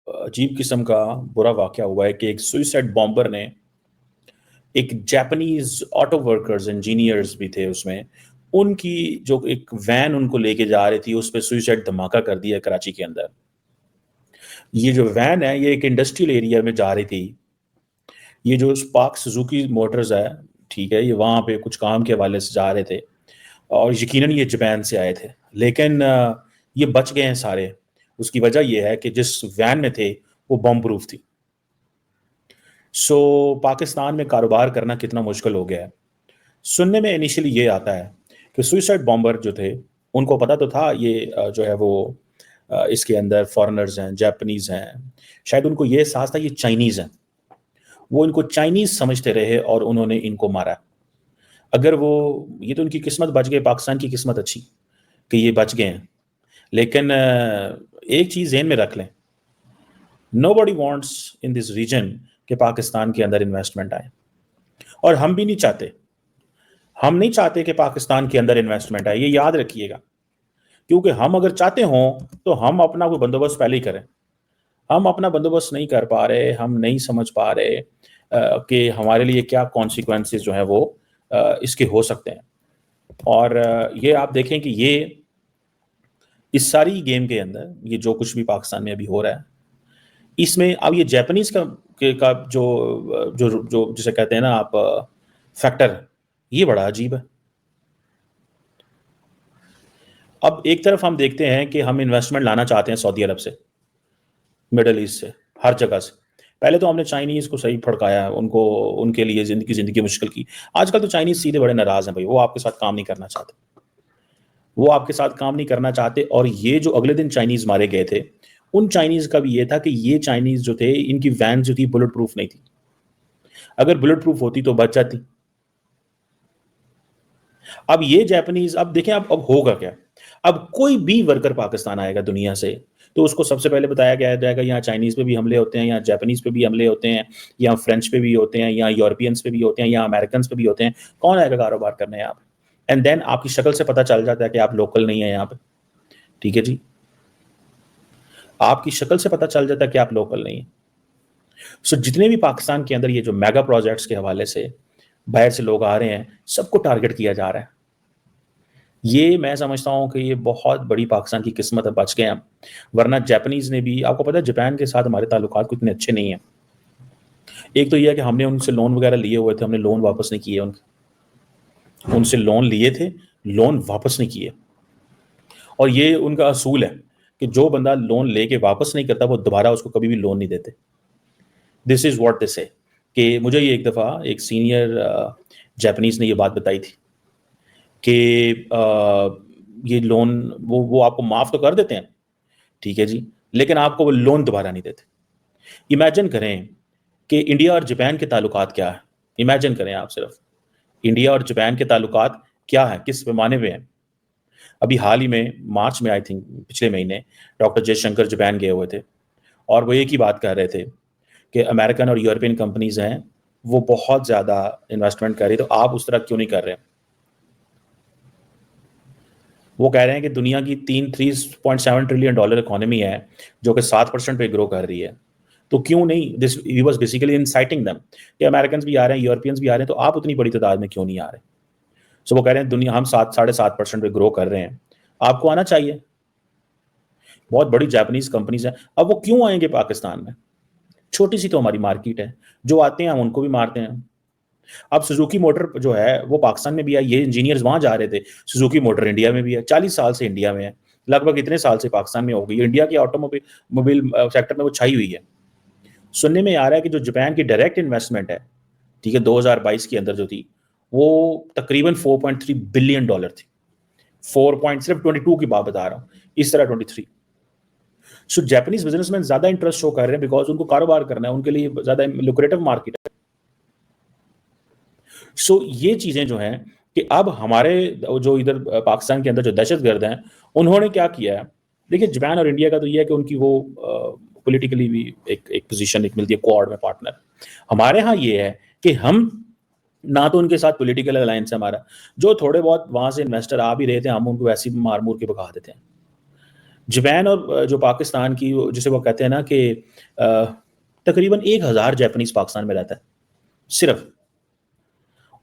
अजीब किस्म का बुरा वाक़या हुआ है कि एक सुसाइड बॉम्बर ने एक जापानीज़ ऑटो वर्कर्स, इंजीनियर्स भी थे उसमें, उनकी जो एक वैन उनको लेके जा रही थी, उस पे सुसाइड धमाका कर दिया कराची के अंदर। ये जो वैन है, ये एक इंडस्ट्रियल एरिया में जा रही थी। ये जो स्पार्क सुजुकी मोटर्स है, ठीक है, ये वहाँ पे कुछ काम के हवाले से जा रहे थे और यकीनन ये जापान से आए थे। लेकिन ये बच गए हैं सारे। उसकी वजह ये है कि जिस वैन में थे, वो बॉम्ब प्रूफ थी। सो पाकिस्तान में कारोबार करना कितना मुश्किल हो गया है। सुनने में इनिशियली ये आता है कि सुसाइड बॉम्बर जो थे, उनको पता तो था ये जो है वो इसके अंदर फॉरेनर्स हैं, जापानीज़ हैं। शायद उनको ये एहसास था ये चाइनीज़ हैं। वो इनको चाइनीज़ समझते रहे और उन्होंने इनको मारा। अगर वो ये तो उनकी किस्मत बच गई, पाकिस्तान की किस्मत अच्छी कि ये बच गए हैं। लेकिन एक चीज़ ज़हन में रख लें, nobody wants in this region कि पाकिस्तान के अंदर इन्वेस्टमेंट आए, और हम भी नहीं चाहते। हम नहीं चाहते कि पाकिस्तान के अंदर इन्वेस्टमेंट आए, ये याद रखिएगा। क्योंकि हम अगर चाहते हों तो हम अपना कोई बंदोबस्त पहले ही करें। हम अपना बंदोबस्त नहीं कर पा रहे, हम नहीं समझ पा रहे कि हमारे लिए क्या कॉन्सिक्वेंसेस जो है वो इसके हो सकते हैं। और ये आप देखें कि ये इस सारी गेम के अंदर ये जो कुछ भी पाकिस्तान में अभी हो रहा है, इसमें अब ये जापानीज़ का जो जो जो जिसे कहते हैं ना आप फैक्टर, ये बड़ा अजीब है। अब एक तरफ हम देखते हैं कि हम इन्वेस्टमेंट लाना चाहते हैं सऊदी अरब से, मिडल ईस्ट से, हर जगह से। पहले तो हमने चाइनीज़ को सही भड़काया, उनको उनके लिए ज़िंदगी मुश्किल की। आजकल तो चाइनीज़ सीधे बड़े नाराज़ हैं भाई, वो आपके साथ काम नहीं करना चाहते। वो आपके साथ काम नहीं करना चाहते। और ये जो अगले दिन चाइनीज़ मारे गए थे, उन चाइनीज़ का भी ये था कि ये चाइनीज़ जो थे, इनकी वैन जो थी बुलेट प्रूफ नहीं थी। अगर बुलेट प्रूफ होती तो बच जाती। अब ये जापानीज़, अब देखें अब होगा क्या? अब कोई भी वर्कर पाकिस्तान आएगा दुनिया से, तो उसको सबसे पहले बताया गया जाएगा यहाँ चाइनीज़ पे भी हमले होते हैं, यहाँ जापानीज़ पे भी हमले होते हैं, यहाँ फ्रेंच पे भी होते हैं, यहाँ यूरोपियंस पे भी होते हैं, यहाँ अमेरिकन्स पे भी होते हैं। कौन आएगा कारोबार करने यहाँ पे? एंड देन आपकी शक्ल से पता चल जाता है कि आप लोकल नहीं है यहाँ पे। ठीक है जी, आपकी शक्ल से पता चल जाता है कि आप लोकल नहीं है। सो जितने भी पाकिस्तान के अंदर ये जो मेगा प्रोजेक्ट्स के हवाले से बाहर से लोग आ रहे हैं, सबको टारगेट किया जा रहा है। ये मैं समझता हूँ कि ये बहुत बड़ी पाकिस्तान की किस्मत है, बच गए हम। वरना जापानीज़ ने भी, आपको पता है जापान के साथ हमारे ताल्लुकात को इतने अच्छे नहीं हैं। एक तो ये है कि हमने उनसे लोन वगैरह लिए हुए थे, हमने लोन वापस नहीं किए उनसे लोन लिए थे, लोन वापस नहीं किए। और ये उनका असूल है कि जो बंदा लोन लेके वापस नहीं करता, वो दोबारा उसको कभी भी लोन नहीं देते। दिस इज़ व्हाट दे से। कि मुझे ये एक दफ़ा एक सीनियर जापानीज़ ने ये बात बताई थी कि ये लोन वो आपको माफ़ तो कर देते हैं, ठीक है जी, लेकिन आपको वो लोन दोबारा नहीं देते। इमेजिन करें कि इंडिया और जापान के ताल्लुकात क्या है। इमेजिन करें आप सिर्फ, इंडिया और जापान के ताल्लुकात क्या है, किस पैमाने पे हैं। अभी हाल ही में मार्च में, आई थिंक पिछले महीने, डॉक्टर जयशंकर जापान गए हुए थे और वो एक ही बात कर रहे थे कि अमेरिकन और यूरोपियन कंपनीज हैं, वो बहुत ज़्यादा इन्वेस्टमेंट कर रही है, तो आप उस तरह क्यों नहीं कर रहे? वो कह रहे हैं कि दुनिया की 3.7 ट्रिलियन डॉलर इकोनॉमी है जो कि 7% पे ग्रो कर रही है, तो क्यों नहीं? This he was basically inciting them कि अमेरिकन भी आ रहे हैं, यूरोपियंस भी आ रहे हैं, तो आप उतनी बड़ी तादाद में क्यों नहीं आ रहे? सो वो कह रहे हैं दुनिया, हम 7.5% पे ग्रो कर रहे हैं, आपको आना चाहिए। बहुत बड़ी जापानीज कंपनीज हैं, अब वो क्यों आएंगे पाकिस्तान में? छोटी सी तो हमारी मार्केट है, जो आते हैं हम उनको भी मारते हैं। अब सुजुकी मोटर जो है वो पाकिस्तान में भी है, ये इंजीनियर्स वहां जा रहे थे। सुजुकी मोटर इंडिया में भी है, 40 साल से इंडिया में है, लगभग इतने साल से पाकिस्तान में हो गई। इंडिया की ऑटोमोबाइल मोबाइल सेक्टर में वो छाई हुई है। सुनने में आ रहा है कि जो जापान की डायरेक्ट इन्वेस्टमेंट है, ठीक है, 2022 के अंदर जो थी, वो तकरीबन 4.3 बिलियन डॉलर थी। 4 पॉइंट, सिर्फ 22 की बात बता रहा हूँ, इस तरह 23। सो जापानीज बिजनेसमैन ज्यादा इंटरेस्ट शो कर रहे हैं बिकॉज उनको कारोबार करना है, उनके लिए ज्यादा लुक्रेटिव मार्केट है। सो ये चीजें जो हैं कि अब हमारे जो इधर पाकिस्तान के अंदर जो दहशतगर्द हैं, उन्होंने क्या किया है? देखिए, जापान और इंडिया का तो ये है कि उनकी वो पॉलिटिकली भी एक पोजीशन एक मिलती है, क्वाड में पार्टनर। हमारे यहाँ ये है कि हम ना तो उनके साथ पॉलिटिकल अलायंस है हमारा, जो थोड़े बहुत वहां से इन्वेस्टर आ भी रहे थे, हम उनको वैसे ही मार मूर के भगा देते हैं। جاپان اور جو پاکستان کی جسے وہ کہتے ہیں نا کہ تقریباً 1000 جیپنیز پاکستان میں رہتا ہے صرف،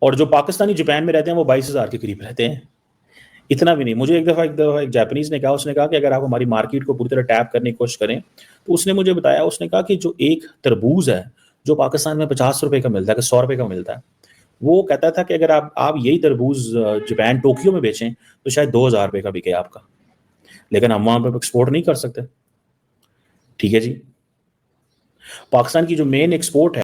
اور جو پاکستانی جاپان میں رہتے ہیں وہ 22,000 کے قریب رہتے ہیں، اتنا بھی نہیں. مجھے ایک دفعہ ایک جاپنیز نے کہا، اس نے کہا کہ اگر آپ ہماری مارکیٹ کو پوری طرح ٹیپ کرنے کی کوشش کریں تو اس نے مجھے بتایا، اس نے کہا کہ جو ایک تربوز ہے جو پاکستان میں 50 روپے کا ملتا ہے کہ 100 روپے کا ملتا ہے، وہ کہتا تھا کہ اگر آپ یہی تربوز جاپان ٹوکیو میں بیچیں تو شاید 2000 روپے کا بکے آپ کا، لیکن ہم وہاں پہ ایکسپورٹ نہیں کر سکتے. ٹھیک ہے جی. پاکستان کی جو مین ایکسپورٹ ہے